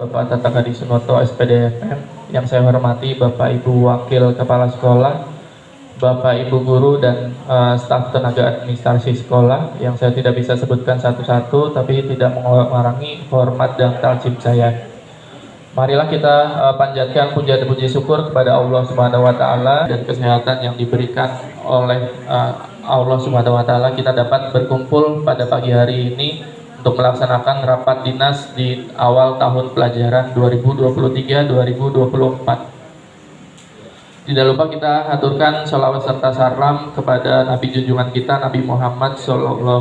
Bapak Tata Kadi Sunoto SPDFM, yang saya hormati Bapak Ibu Wakil Kepala Sekolah, Bapak Ibu Guru dan staf tenaga administrasi sekolah yang saya tidak bisa sebutkan satu-satu tapi tidak mengurangi hormat dan takzim saya. Marilah kita panjatkan puja dan puji syukur kepada Allah Subhanahu wa taala dan kesehatan yang diberikan oleh Allah Subhanahu wa taala kita dapat berkumpul pada pagi hari ini untuk melaksanakan rapat dinas di awal tahun pelajaran 2023-2024. Tidak lupa kita haturkan sholawat serta salam kepada Nabi junjungan kita Nabi Muhammad SAW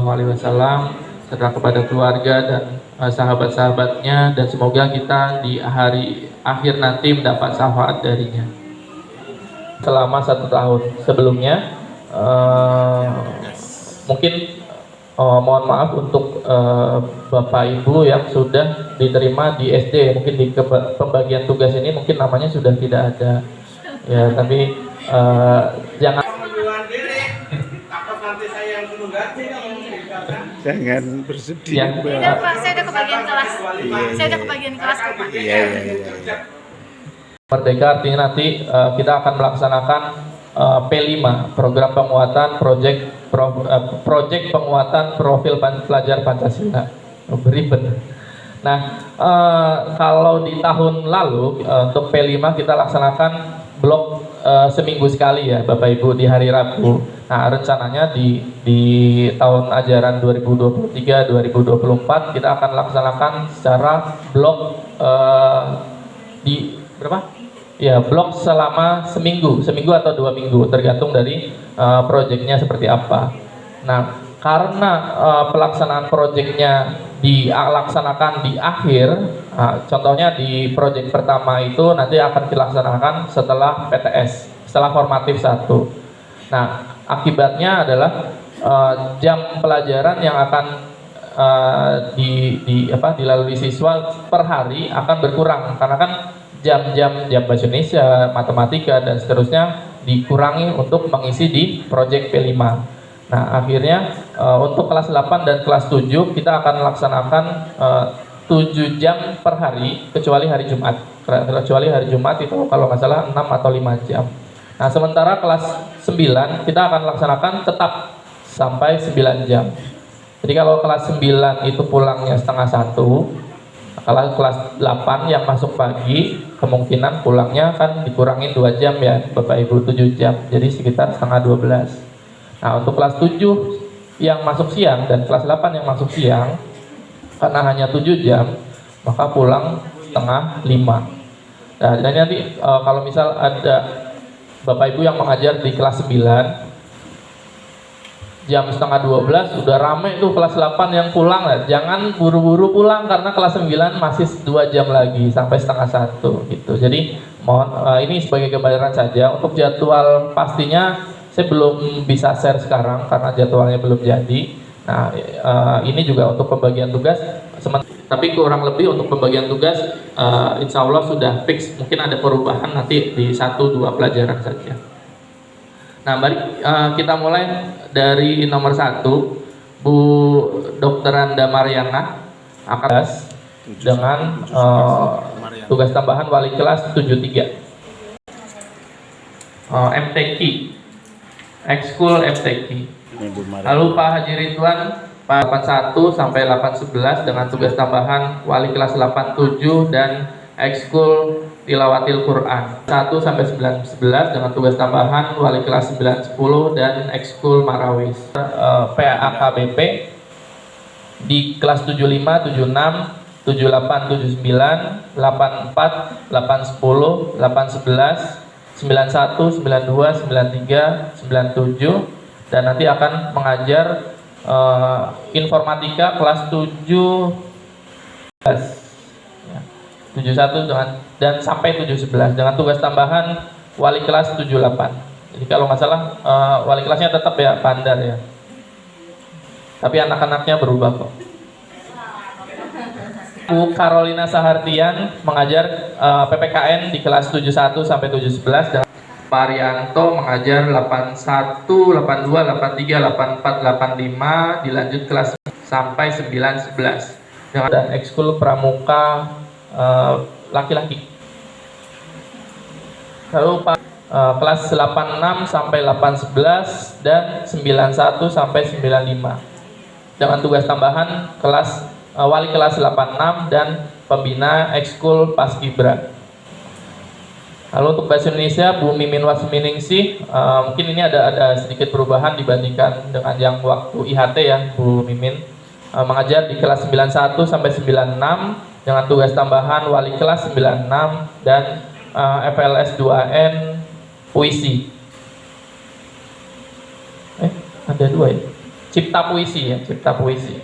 serta kepada keluarga dan sahabat-sahabatnya, dan semoga kita di hari akhir nanti mendapat syafaat darinya. Selama 1 tahun sebelumnya mungkin mohon maaf untuk Bapak Ibu yang sudah diterima di SD, mungkin di pembagian tugas ini mungkin namanya sudah tidak ada ya, tapi jangan jangan bersedih ya. Tidak Pak, saya udah kebagian kelas. Saya udah kebagian kelas kok Pak. Iya. Merdeka artinya nanti kita akan melaksanakan P5, program penguatan proyek penguatan profil pelajar Pancasila. Beribet. Nah, kalau di tahun lalu untuk P5 kita laksanakan blok seminggu sekali ya Bapak Ibu di hari Rabu. Nah, rencananya di tahun ajaran 2023-2024 kita akan laksanakan secara blok di berapa? Ya, blok selama seminggu atau 2 minggu tergantung dari proyeknya seperti apa. Nah, karena pelaksanaan proyeknya dilaksanakan di akhir, contohnya di proyek pertama itu nanti akan dilaksanakan setelah PTS, setelah formatif 1. Nah, akibatnya adalah jam pelajaran yang akan dilalui siswa per hari akan berkurang karena kan jam bahasa Indonesia, matematika dan seterusnya dikurangi untuk mengisi di proyek P5. Nah, akhirnya untuk kelas 8 dan kelas 7 kita akan melaksanakan 7 jam per hari kecuali hari Jumat. Kecuali hari Jumat itu kalau nggak salah 6 atau 5 jam. Nah, sementara kelas 9 kita akan laksanakan tetap sampai 9 jam. Jadi kalau kelas 9 itu pulangnya setengah 1, kalau kelas 8 yang masuk pagi kemungkinan pulangnya kan dikurangi 2 jam ya Bapak Ibu, 7 jam. Jadi sekitar setengah 12. Nah, untuk kelas 7 yang masuk siang dan kelas 8 yang masuk siang karena hanya 7 jam maka pulang setengah 5. Nah, dan nanti kalau misal ada Bapak Ibu yang mengajar di kelas 9 jam setengah 12 udah rame tuh kelas 8 yang pulang ya. Jangan buru-buru pulang karena kelas 9 masih 2 jam lagi sampai setengah 1 gitu. Jadi mohon ini sebagai gambaran saja. Untuk jadwal pastinya saya belum bisa share sekarang karena jadwalnya belum jadi. Nah, ini juga untuk pembagian tugas. Tapi kurang lebih untuk pembagian tugas insya Allah sudah fix. Mungkin ada perubahan nanti di 1-2 pelajaran saja. Nah, mari kita mulai dari nomor 1, Bu Dr. Anda Mariana akan dengan tugas tambahan wali kelas 73 MTQ, ekskul MTQ. Lalu Pak Haji Ridwan Pak 81 sampai 811 dengan tugas tambahan wali kelas 87 dan ekskul Tilawatil Quran 1 sampai 911 dengan tugas tambahan wali kelas 910 dan ekskul Marawis. PAKBP di kelas 75, 76, 78, 79, 84, 810, 811, 91, 92, 93, 97 dan nanti akan mengajar informatika kelas 71 dan sampai 711 dengan tugas tambahan wali kelas 78. Jadi kalau nggak salah wali kelasnya tetap ya Pandar ya. Tapi anak-anaknya berubah kok. Bu Carolina Sahartian mengajar PPKN di kelas 71 sampai 711 dan Pak Arianto mengajar 81, 82, 83, 84, 85 dilanjut kelas sampai 911. Dengan ekskul pramuka laki-laki. Lalu kelas 86 sampai 811 dan 91 sampai 95. Dengan tugas tambahan wali kelas 86 dan pembina ekskul Paskibra. Lalu untuk bahasa Indonesia, Bu Mimin Wasminingsih, mungkin ini ada sedikit perubahan dibandingkan dengan yang waktu IHT ya, Bu Mimin. Mengajar di kelas 91 sampai 96 dengan tugas tambahan wali kelas 96 dan FLS 2N puisi. Ada dua ya. Cipta puisi ya, cipta puisi.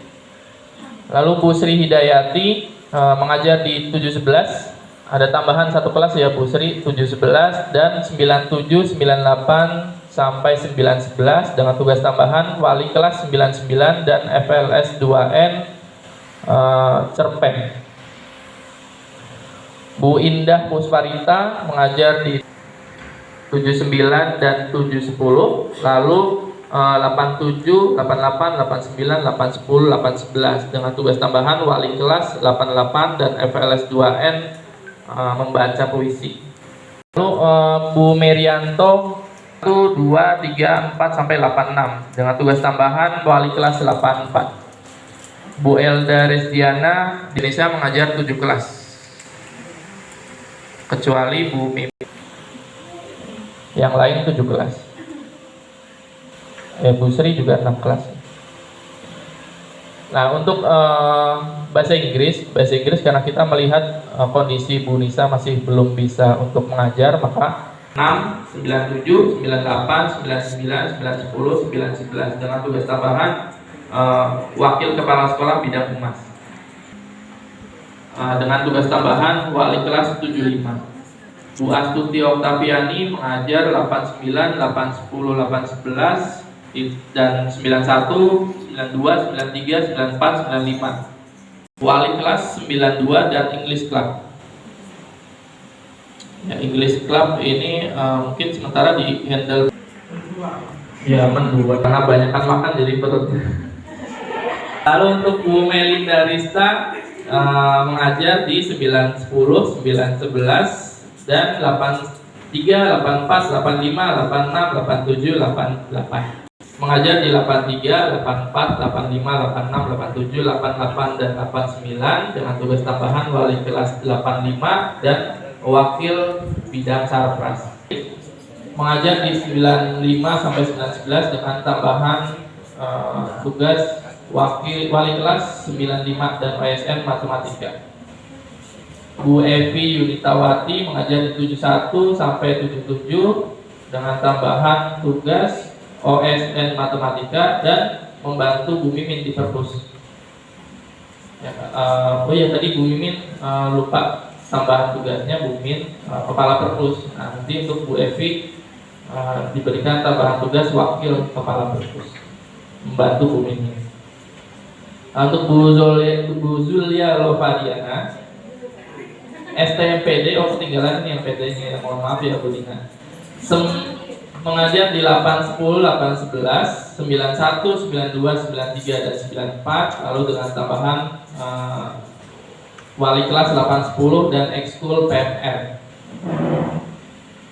Lalu Bu Sri Hidayati mengajar di 711. Ada tambahan satu kelas ya Bu Sri, 711 dan 97, 98 sampai 911 dengan tugas tambahan wali kelas 99 dan FLS 2N Cerpeng. Bu Indah Pusparita mengajar di 79 dan 710, lalu 87, 88, 89, 810, 811 dengan tugas tambahan wali kelas 88 dan FLS 2N membaca puisi. Lalu Bu Merianto 1, 2, 3, 4 sampai 86 dengan tugas tambahan wali kelas 84. Bu Elda Resdiana di Indonesia mengajar 7 kelas. Kecuali Bu Mimi. Yang lain 7 kelas. Bu Sri juga 6 kelas. Nah, untuk bahasa Inggris karena kita melihat kondisi Bu Nisa masih belum bisa untuk mengajar, maka 6, 97, 98, 99, 910, 911 dengan tugas tambahan wakil kepala sekolah bidang humas. Dengan tugas tambahan wali kelas 75. Bu Astuti Oktaviani mengajar 89, 810, 811 dan 91, 92, 93, 94, 95. Wali kelas 92 dan English Club. Ya, English Club ini mungkin sementara di handle ya mendua karena banyakan makan jadi perut. Lalu untuk Bu Melinda Rista mengajar di 910, 911 dan 83, 84, 85, 86, 87, 88. Mengajar di 83, 84, 85, 86, 87, 88 dan 89 dengan tugas tambahan wali kelas 85 dan wakil bidang sarpras. Mengajar di 95 sampai 911 dengan tambahan tugas wali kelas 95 dan OSN matematika. Bu Evi Yunitawati mengajar di 71 sampai 77 dengan tambahan tugas OSN matematika dan membantu Bu Mimin di perpus. Ya, tadi Bu Mimin lupa tambahan tugasnya Bu Mimin kepala perpus. Nah, nanti untuk Bu Evi diberikan tambahan tugas wakil kepala perpus membantu Bu Mimin. Untuk Bu Zulia Lovadiana STMPD, ketinggalan ini MPD-nya, mohon maaf ya Bu Dina. Mengajar di 810, 811, 91, 92, 93 dan 94, lalu dengan tambahan wali kelas 810 dan ekskul PMR.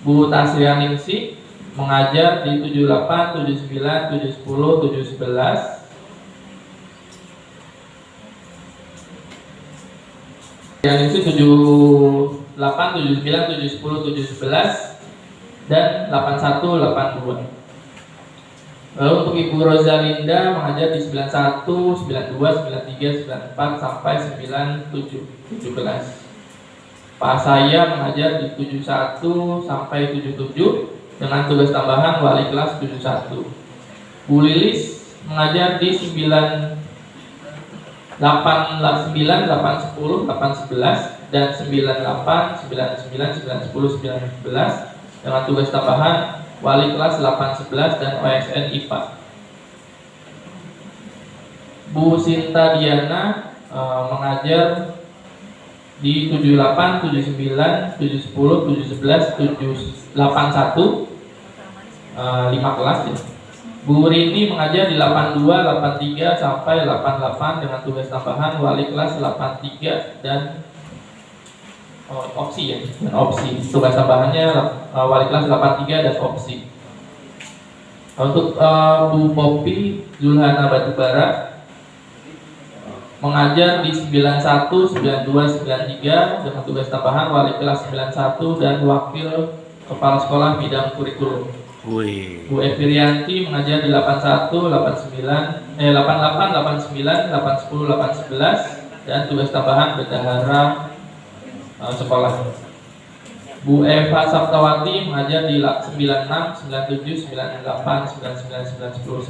Bu Tasrianingsih mengajar di 78, 79, 710, 711. Yang itu 78, 79, 710, 711 dan 81, 82. Lalu untuk Ibu Rosalinda mengajar di 91, 92, 93, 94 sampai 97, 17. Pak Saya mengajar di 71 sampai 77 dengan tugas tambahan wali kelas 71. Bu Lilis mengajar di 8, 9, 8, 10, 8, 11 dan 98, 99, 9, 10, 9, 11 dengan tugas tambahan wali kelas 8, 11 dan OSN IPA. Bu Sinta Diana mengajar di 78, 79, 710, 711, 781 5 kelas ya. Bu Rini mengajar di 82, 83 sampai 88 dengan tugas tambahan wali kelas 83 dan opsi ya, dan opsi. Tugas tambahannya wali kelas 83 dan opsi. Untuk Bu Popi Zulhana Batubara mengajar di 91, 92, 93 dengan tugas tambahan wali kelas 91 dan wakil kepala sekolah bidang kurikulum. Bu Evirianti mengajar di 81, 88, 89, 810, 811 dan tugas tambahan bendahara sekolah. Bu Eva Saptawati mengajar di 96, 97, 98, 99, 90,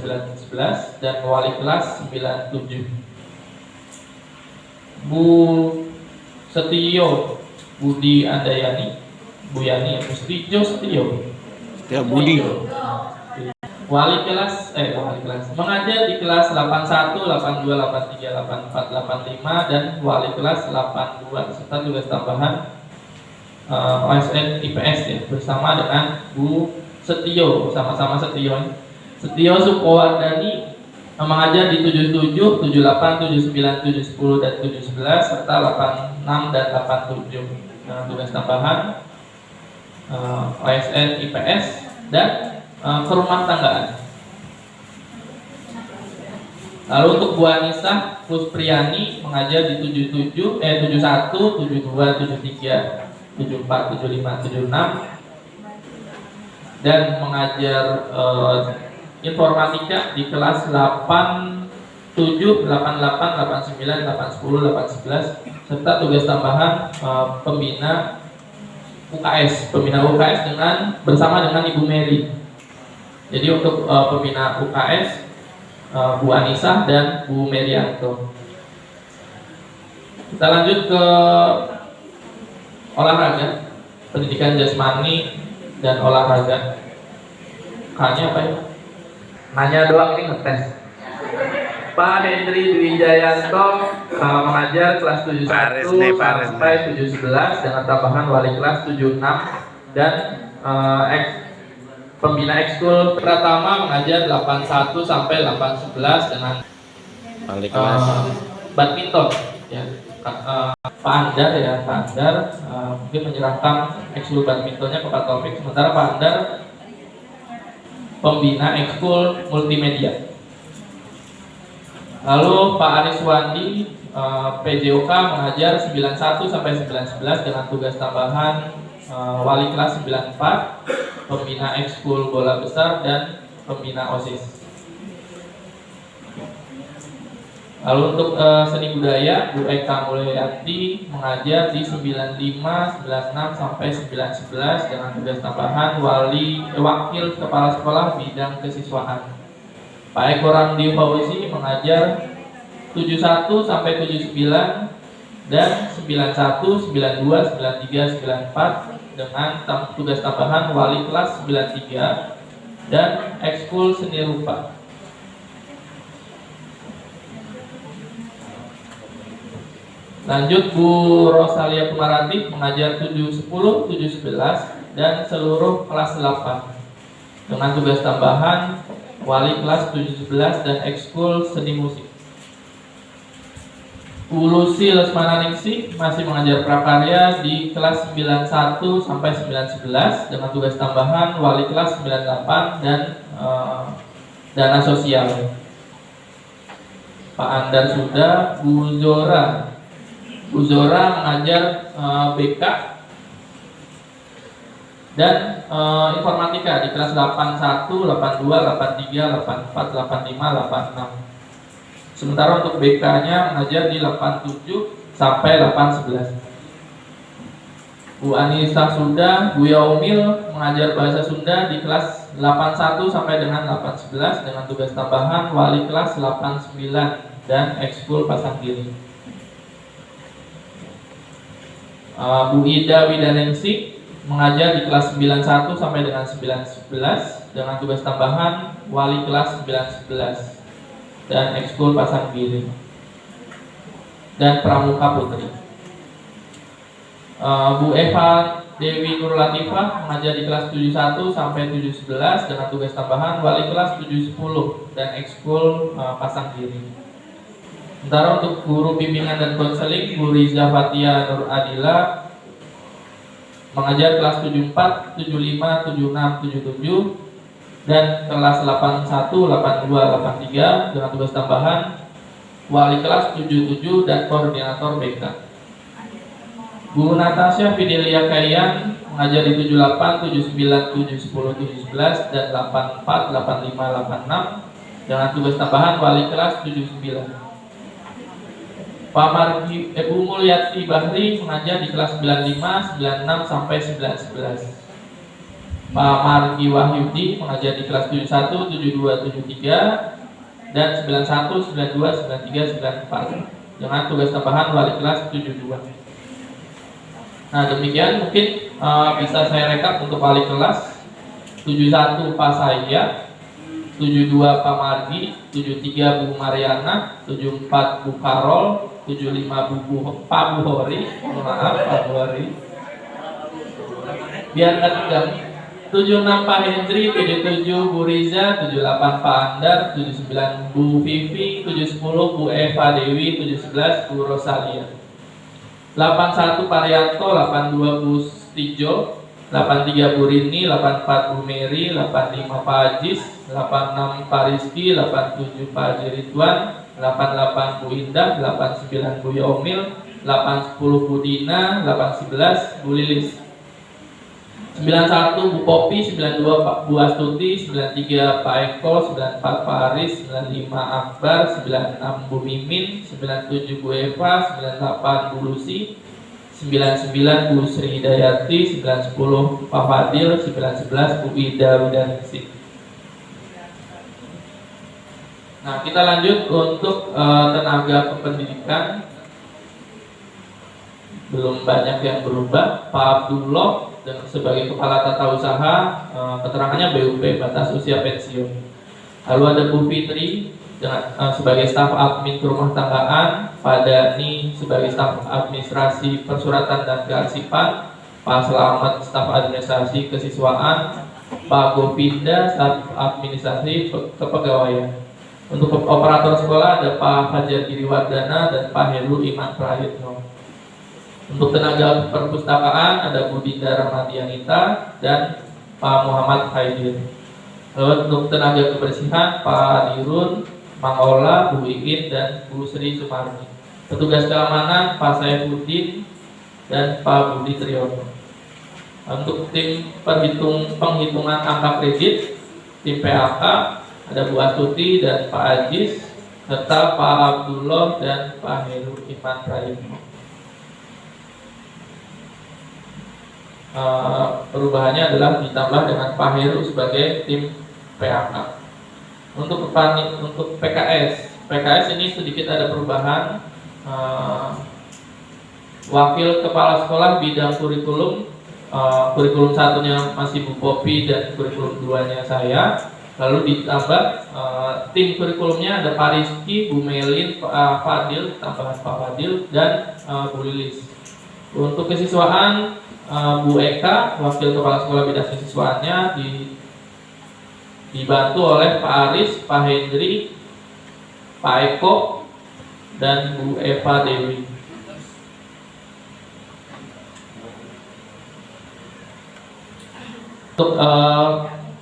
11 dan wali kelas 97. Bu Setio Budi Andayani, Bu Yani Mustijo Setio. Ya Budi. Wali kelas mengajar di kelas 81, 82, 83, 84, 85 dan wali kelas 82 serta tugas tambahan OSN IPS ya, bersama dengan Bu Setio, sama-sama Setio Sukowardani mengajar di 77, 78, 79, 710 dan 711 serta 86 dan 87 dengan tugas tambahan OSN IPS dan kerumah tanggaan. Lalu untuk Bu Anissa Kuspriyani mengajar di 71, 72, 73, 74, 75, 76 dan mengajar informatika di kelas 87, 88, 89, 810, 811 serta tugas tambahan pembina UKS bersama dengan Ibu Mary. Jadi untuk pembina UKS Bu Anissa dan Bu Merianto. Kita lanjut ke olahraga, pendidikan jasmani dan olahraga. K-nya apa ya? Nanya doang, ini ngetes. Pak Hendri Dwi Jayanto mengajar kelas 71 sampai 711 dengan tambahan wali kelas 76 dan pembina ekskul. Pratama mengajar 81 sampai 811 dengan Wali kelas badminton ya. Pak Andar mungkin menyerahkan ekskul badmintonnya ke Pak Taufik, sementara Pak Andar pembina ekskul multimedia. Lalu Pak Ariswandi PJOK mengajar 91 sampai 911 dengan tugas tambahan wali kelas 94, pembina ekskul bola besar dan pembina OSIS. Lalu untuk seni budaya, Bu Eka Mulyanti mengajar di 95, 96 sampai 911 dengan tugas tambahan wakil kepala sekolah bidang kesiswaan. Pak Eko Ramdi Fauzi mengajar 71 sampai 79 dan 91, 92, 93, 94 dengan tugas tambahan wali kelas 93 dan ekskul seni rupa. Lanjut, Bu Rosalia Kumarati mengajar 710, 711 dan seluruh kelas 8 dengan tugas tambahan wali kelas 711 dan ekskul seni musik. Bu Lucy Lesmana Ningsih masih mengajar prakarya di kelas 91 sampai 911 dengan tugas tambahan wali kelas 98 dan dana sosial. Pak Andar sudah. Bu Zora mengajar BK dan informatika di kelas 81, 82, 83, 84, 85, 86. Sementara untuk BK-nya mengajar di 87 sampai 811. Bu Anissa Sunda, Bu Yaumil mengajar bahasa Sunda di kelas 81 sampai dengan 811 dengan tugas tambahan wali kelas 89 dan ekskul pasang kiri. Bu Ida Widaningsi mengajar di kelas 91 sampai dengan 911 dengan tugas tambahan wali kelas 911 dan ekskul pasang kiri dan pramuka putri. Bu Eva Dewi Nur Latifah mengajar di kelas 71 sampai 711 dengan tugas tambahan wali kelas 710 dan ekskul pasang kiri. Sementara untuk guru bimbingan dan konseling, Bu Riza Fatia Nur Adila mengajar kelas 74, 75, 76, 77 dan kelas 81, 82, 83 dengan tugas tambahan wali kelas 77 dan koordinator BK. Bu Natasha Fidelia Kayan mengajar di 78, 79, 7, 10, 17 dan 84, 85, 86 dengan tugas tambahan wali kelas 79. Pak Margi Bu Mulyati Bahri mengajar di kelas 95, 96 sampai 911. Pak Margi Wahyudi mengajar di kelas 71, 72, 73 dan 91, 92, 93, 94 dengan tugas tambahan wali kelas 72. Nah, demikian mungkin bisa saya rekap untuk wali kelas. 71 Pak Saya, 72 Pak Margi, 73 Bu Mariana, 74 Bu Karol, 75 Pak Buhori, maaf Pak Buhori. Biar nggak tegang. 76 Pak Hendri, 77 Bu Riza, 78 Pak Andar, 79 Bu Vivi, 710 Bu Eva Dewi, 711 Bu Rosalia. 81 Pak Rianto, 82 Bu Stijo, 83 Bu Rini, 84 Bu Mary, 85 Pak Ajis, 86 Pak Rizky, 87 Pak Jeritwan, 88 Bu Indah, 89 Bu Yomil, 810 Bu Dina, 811 Bu Lilis, 91 Bu Popi, 92 Pak Bu Astuti, 93 Pak Eko, 94 Pak Aris, 95 Akbar, 96 Bu Mimin, 97 Bu Eva, 98 Bu Lucy, 99 Bu Sri Hidayati, 910 Pak Fadil, 911 Bu Ida Widaningsih. Nah, kita lanjut untuk tenaga kependidikan. Belum banyak yang berubah. Pak Abdullah sebagai kepala tata usaha, keterangannya BUP, batas usia pensiun. Lalu ada Bu Fitri sebagai staf admin rumah tanggaan, Pak Dani sebagai staf administrasi persuratan dan kearsipan, Pak Selamat staf administrasi kesiswaan, Pak Govinda staf administrasi kepegawaian. Untuk operator sekolah ada Pak Fajar Giriwardana dan Pak Heru Iman Prayitno. Untuk tenaga perpustakaan ada Bu Dinda Ramadianita dan Pak Muhammad Haidir. Lalu untuk tenaga kebersihan Pak Dirun, Mang Ola, Bu Iin dan Bu Sri Sumarni. Petugas keamanan Pak Saifuddin dan Pak Budi Triyono. Untuk tim penghitungan angka kredit, tim PAK ada Bu Astuti dan Pak Ajis serta Pak Abdullah dan Pak Heru Iman Prayitno. Perubahannya adalah ditambah dengan Pak Heru sebagai tim PAK. Untuk PKS ini sedikit ada perubahan. Wakil kepala sekolah bidang kurikulum, kurikulum satunya masih Bu Popi dan kurikulum duanya saya. Lalu ditambah tim kurikulumnya ada Pak Rizky, Bu Melin, Pak Fadil, tambahan Pak Fadil dan Bu Lilis. Untuk kesiswaan Bu Eka, wakil kepala sekolah bidang kesiswaannya dibantu oleh Pak Aris, Pak Hendri, Pak Eko dan Bu Eva Dewi. Untuk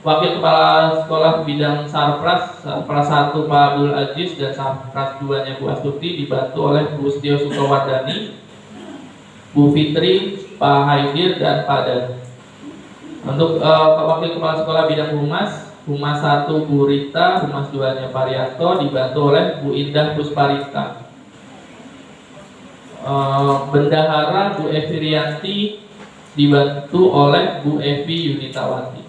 wakil kepala sekolah bidang Sarpras 1 Pak Abdul Aziz dan Sarpras 2-nya Bu Astuti dibantu oleh Bu Setio Sukawardani, Bu Fitri, Pak Haidir dan Pak Dan. Untuk wakil kepala sekolah bidang Humas 1 Bu Rita, Humas 2-nya Pak Rianto dibantu oleh Bu Indah Pusparita. Bendahara Bu Evi Rianti dibantu oleh Bu Evi Yunitawati.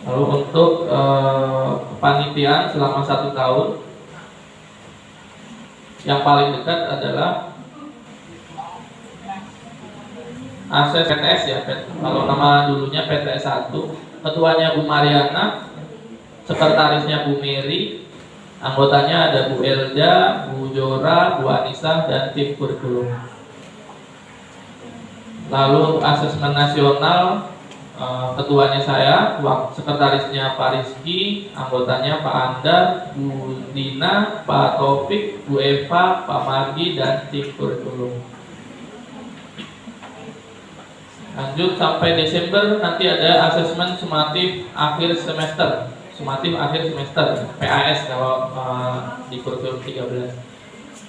Lalu untuk kepanitiaan selama 1 tahun, yang paling dekat adalah ASES PTS ya, kalau nama dulunya PTS 1. Ketuanya Bu Mariana, sekretarisnya Bu Mary, anggotanya ada Bu Elda, Bu Jora, Bu Anissa dan tim kurikulum. Lalu untuk asesmen nasional, ketuanya saya, sekretarisnya Pak Rizky, anggotanya Pak Andar, Bu Dina, Pak Taufik, Bu Eva, Pak Margi dan tim kurikulum. Lanjut sampai Desember nanti ada asesmen sumatif akhir semester. Sumatif akhir semester, PAS kalau di kurikulum 13.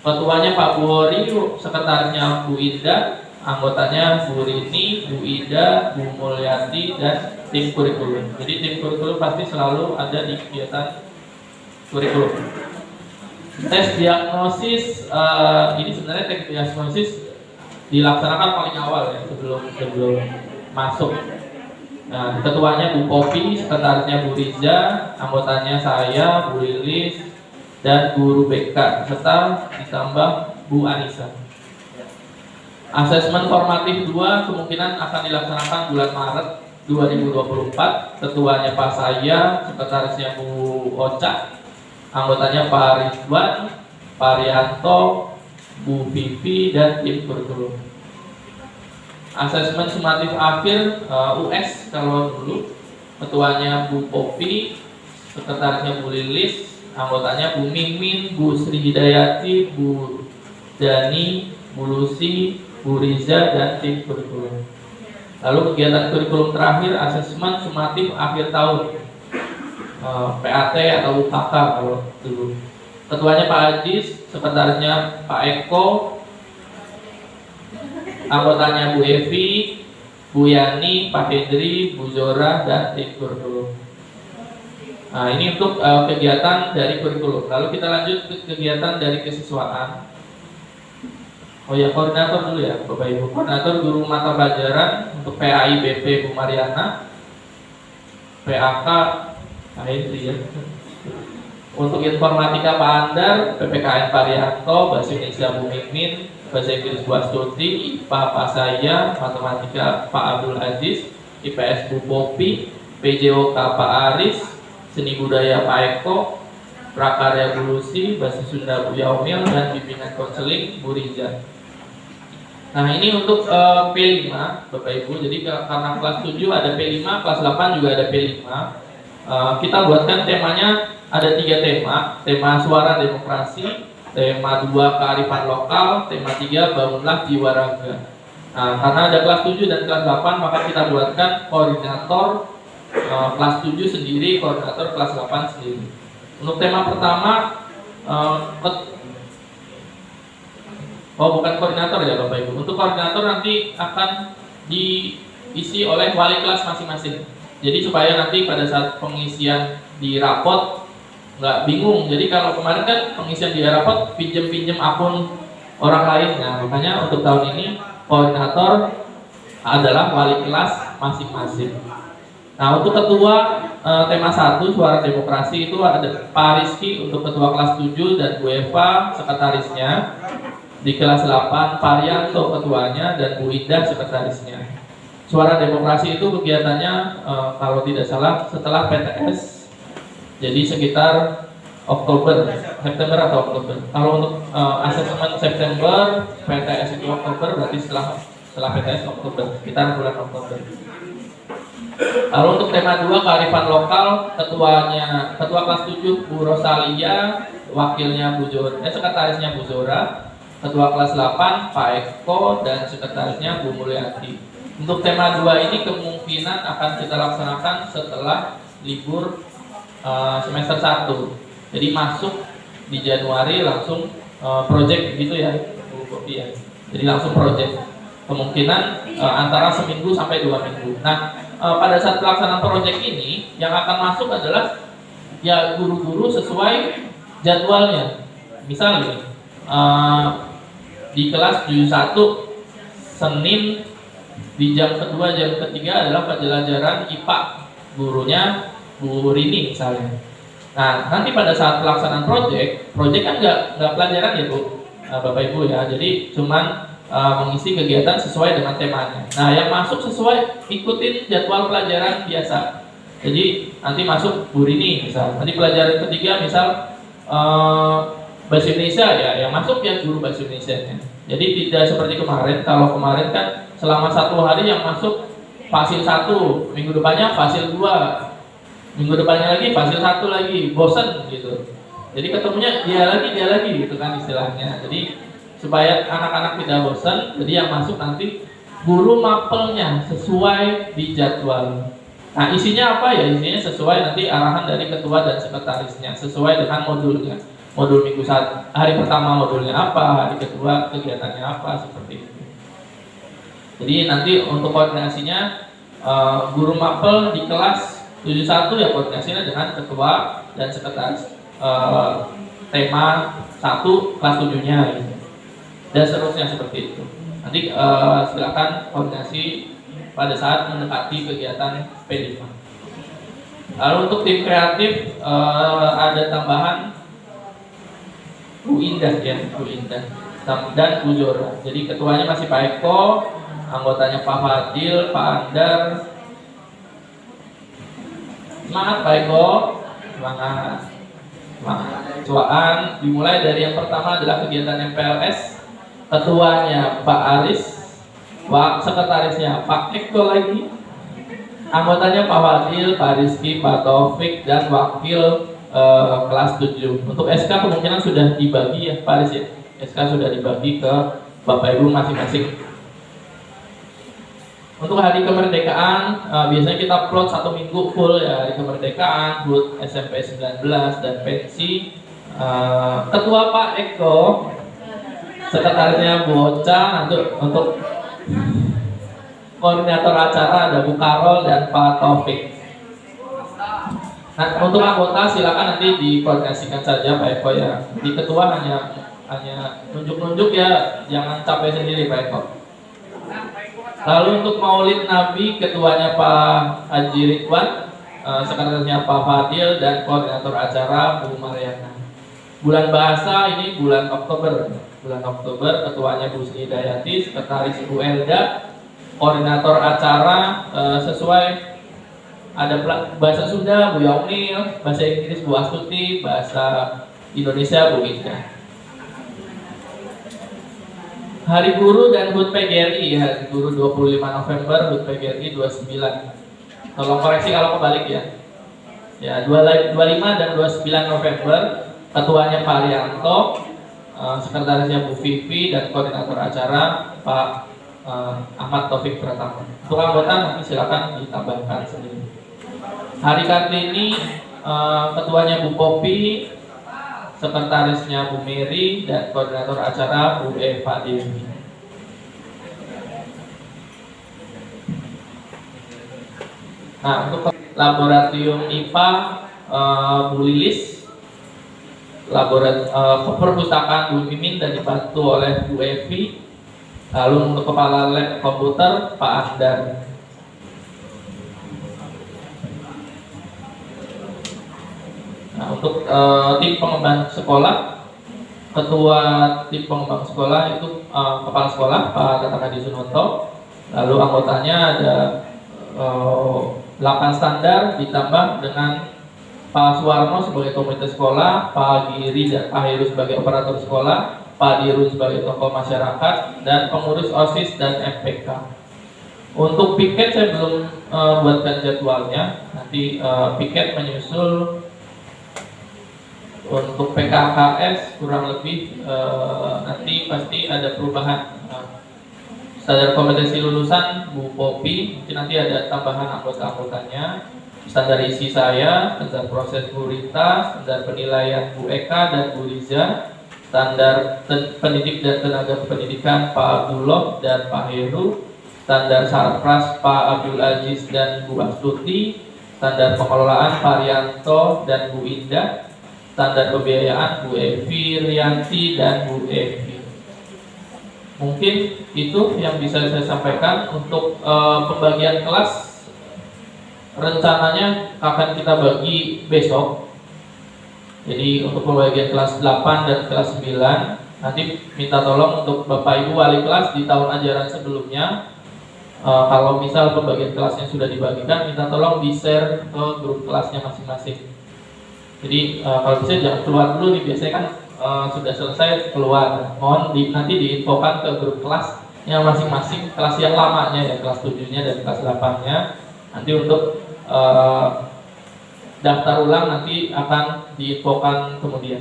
Ketuanya Pak Buhori, sekretarisnya Bu Ida, anggotanya Bu Rini, Bu Ida, Bu Mulyati, dan tim kurikulum. Jadi tim kurikulum pasti selalu ada di kegiatan kurikulum. Tes diagnosis, ini sebenarnya tes diagnosis dilaksanakan paling awal ya sebelum masuk. Nah, ketuanya Bu Popi, sekretarisnya Bu Riza, anggotanya saya, Bu Lilis, dan guru BK, serta ditambah Bu Anissa. Asesmen formatif 2 kemungkinan akan dilaksanakan bulan Maret 2024. Ketuanya Pak Saya, sekretarisnya Bu Oca, anggotanya Pak Ridwan, Pak Rianto, Bu Vivi, dan tim kurikulum. Asesmen sumatif akhir US kalau dulu, ketuanya Bu Popi, sekretarisnya Bu Lilis, anggotanya Bu Mimin, Bu Sri Hidayati, Bu Dani, Bu Lucy, Bu Riza, dan tim kurikulum. Lalu kegiatan kurikulum terakhir asesmen sumatif akhir tahun, PAT atau UKK kalau dulu. Ketuanya Pak Ajis, sekretarisnya Pak Eko, anggotanya Bu Evi, Bu Yani, Pak Hendri, Bu Zora, dan tim kurikulum. Nah, ini untuk kegiatan dari kurikulum. Lalu kita lanjut ke kegiatan dari kesiswaan. Oh ya, koordinator dulu ya Bapak Ibu. Koordinator guru mata pelajaran untuk PAI BP Bu Mariana, PAK Pak Hendri ya. Untuk informatika Pak Andar, PPKN Pak Rianto, Bahasa Indonesia Bu Mimin, Bahasa Inggris Bu Astuti, IPA Pak Saya, Matematika Pak Abdul Aziz, IPS Bu Popi, PJOK Pak Aris, Seni Budaya Pak Eko, Prakarya Bu Lucy, Bahasa Sunda Bu Yaumil, dan Bimbingan Konseling Bu Riza. Nah, ini untuk P5 Bapak Ibu. Jadi karena kelas 7 ada P5, kelas 8 juga ada P5. Kita buatkan temanya ada 3 tema. Tema suara demokrasi, tema 2 kearifan lokal, tema 3 bangunlah jiwa raga. Nah, karena ada kelas 7 dan kelas 8, maka kita buatkan koordinator kelas 7 sendiri, koordinator kelas 8 sendiri. Untuk tema pertama, bukan koordinator ya Bapak Ibu. Untuk koordinator nanti akan diisi oleh wali kelas masing-masing. Jadi supaya nanti pada saat pengisian di rapot nggak bingung. Jadi kalau kemarin kan pengisian di rapot pinjem akun orang lain. Nah, makanya untuk tahun ini koordinator adalah wali kelas masing-masing. Nah, untuk ketua tema 1 suara demokrasi itu ada Pak Rizky untuk ketua kelas 7 dan Bu Eva sekretarisnya. Di kelas 8 Pak Rianto ketuanya dan Bu Ida sekretarisnya. Suara demokrasi itu kegiatannya kalau tidak salah setelah PTS. Jadi sekitar September atau Oktober. Kalau untuk asesmen September, PTS itu Oktober, berarti setelah PTS Oktober, sekitar bulan Oktober. Lalu untuk tema 2 kearifan lokal, ketua kelas 7 Bu Rosalia, wakilnya Bu Zora, sekretarisnya Bu Zora, ketua kelas 8 Pak Eko, dan sekretarisnya Bu Mulyati. Untuk tema 2 ini kemungkinan akan kita laksanakan setelah libur semester 1. Jadi masuk di Januari langsung project gitu ya Bu Kopi ya. Jadi langsung project. Kemungkinan antara seminggu sampai 2 minggu. Nah, pada saat pelaksanaan project ini yang akan masuk adalah ya guru-guru sesuai jadwalnya. Misalnya di kelas 71 Senin di jam kedua, jam ketiga adalah pembelajaran IPA, gurunya Bu Rini misalnya. Nah, nanti pada saat pelaksanaan project kan nggak pelajaran ya Bu, Bapak Ibu ya. Jadi cuman mengisi kegiatan sesuai dengan temanya. Nah, yang masuk sesuai ikutin jadwal pelajaran biasa. Jadi nanti masuk Bu Rini misal. Nanti pelajaran ketiga misal Bahasa Indonesia ya, yang masuk ya guru Bahasa Indonesia-nya. Jadi tidak seperti kemarin. Kalau kemarin kan selama 1 hari yang masuk fasil 1, minggu depannya fasil 2, minggu depannya lagi fasil 1 lagi, bosan gitu. Jadi ketemunya dia lagi gitu kan istilahnya. Jadi supaya anak-anak tidak bosan, jadi yang masuk nanti guru mapelnya sesuai di jadwal. Nah, isinya apa ya? Isinya sesuai nanti arahan dari ketua dan sekretarisnya, sesuai dengan modulnya. Modul minggu saat hari pertama modulnya apa, hari kedua kegiatannya apa, seperti itu. Jadi nanti untuk koordinasinya guru mapel di kelas 71 ya koordinasinya dengan ketua dan sekretaris tema 1 kelas 7-nya gitu. Dan seterusnya seperti itu. Nanti silakan koordinasi pada saat mendekati kegiatan P5. Lalu untuk tim kreatif ada tambahan Bu Indah ya, Bu Indah dan Bu Zora. Jadi ketuanya masih Pak Eko, anggotanya Pak Fadil, Pak Andar. Semangat Pak Eko, semangat. Ketuaan dimulai dari yang pertama adalah kegiatan MPLS. Ketuanya Pak Aris, sekretarisnya Pak Eko lagi, anggotanya Pak Fadil, Pak Rizky, Pak Taufik, dan wakil kelas 7. Untuk SK kemungkinan sudah dibagi ya Pak Aris ya. SK sudah dibagi ke Bapak Ibu masing-masing. Untuk hari kemerdekaan biasanya kita plot 1 minggu full ya, hari kemerdekaan, HUT SMP 19 dan pensi. Ketua Pak Eko, sekretarisnya Bu Ocha, untuk koordinator acara ada Bu Karol dan Pak Taufik. Nah, untuk anggota silakan nanti dikoordinasikan saja Pak Eko ya. Di ketua hanya nunjuk-nunjuk ya, jangan capek sendiri Pak Eko. Lalu untuk Maulid Nabi ketuanya Pak Haji Ridwan, sekretarisnya Pak Fadil, dan koordinator acara Bu Mariana. Bulan bahasa ini bulan Oktober. Bulan Oktober ketuanya Bu Sri Dayati, sekretaris Bu Elda, koordinator acara sesuai ada bahasa Sunda Bu Yaumil, bahasa Inggris Bu Astuti, bahasa Indonesia Bu Indah. Hari Guru dan HUT PGRI, Hari Guru 25 November, HUT PGRI 29. Tolong koreksi kalau kebalik ya. Ya, 25 dan 29 November, ketuanya Pak Arianto, sekretarisnya Bu Vivi, dan koordinator acara Pak Ahmad Taufik Pratama. Untuk anggota nanti silakan ditambahkan sendiri. Hari Kartini, ketuanya Bu Popi, sekretarisnya Bu Mary, dan koordinator acara Bu Eva Dewi. Nah, untuk laboratorium IPA Bu Lilis, perpustakaan Bu Mimin dan dibantu oleh Bu Evi. Lalu untuk kepala lab komputer Pak Andar. Nah, untuk tim pengembang sekolah, ketua tim pengembang sekolah itu kepala sekolah Pak Tatakadi Sunonto. Lalu anggotanya ada 8 standar ditambah dengan Pak Suwarno sebagai komite sekolah, Pak Giri dan Pak Heru sebagai operator sekolah, Pak Dirun sebagai tokoh masyarakat, dan pengurus OSIS dan MPK. Untuk piket saya belum buatkan jadwalnya. Nanti piket menyusul. Untuk PKKS kurang lebih nanti pasti ada perubahan. Standar kompetensi lulusan Bu Popi, mungkin nanti ada tambahan anggota-anggotanya. Standar isi saya, standar proses Bu Rita, standar penilaian Bu Eka dan Bu Riza, standar pendidik dan tenaga pendidikan Pak Abdullah dan Pak Heru, standar sarpras Pak Abdul Aziz dan Bu Astuti, standar pengelolaan Pak Rianto dan Bu Indah, standar pembiayaan Bu Evi Rianti dan Bu Evi. Mungkin itu yang bisa saya sampaikan. Untuk pembagian kelas rencananya akan kita bagi besok. Jadi untuk pembagian kelas 8 dan kelas 9 nanti minta tolong untuk Bapak Ibu wali kelas di tahun ajaran sebelumnya, kalau misal pembagian kelasnya sudah dibagikan, minta tolong di-share ke grup kelasnya masing-masing. Jadi kalau bisa jangan keluar dulu nih, biasanya kan sudah selesai keluar. Mohon nanti diinfokan ke grup kelas yang masing-masing, kelas yang lamanya ya, kelas 7-nya dan kelas 8-nya. Nanti untuk daftar ulang nanti akan diinfokan kemudian.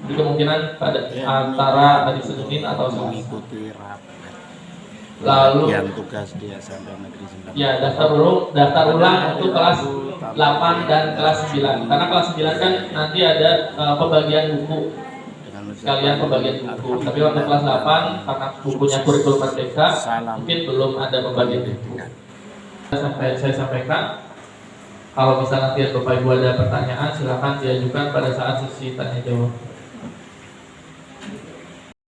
Jadi kemungkinan pada antara hari Senin atau Selasa. Lalu Bagian tugas di SMP Negeri 9. ya daftar ulang untuk kelas 8 dan kelas 9. Karena kelas 9 kan nanti ada pembagian buku, sekalian pembagian buku. Tapi untuk kelas 8 karena bukunya kurikulum merdeka mungkin belum ada pembagian buku. Saya sampaikan, kalau misalnya nanti Bapak Ibu ada pertanyaan silakan diajukan pada saat sesi tanya jawab.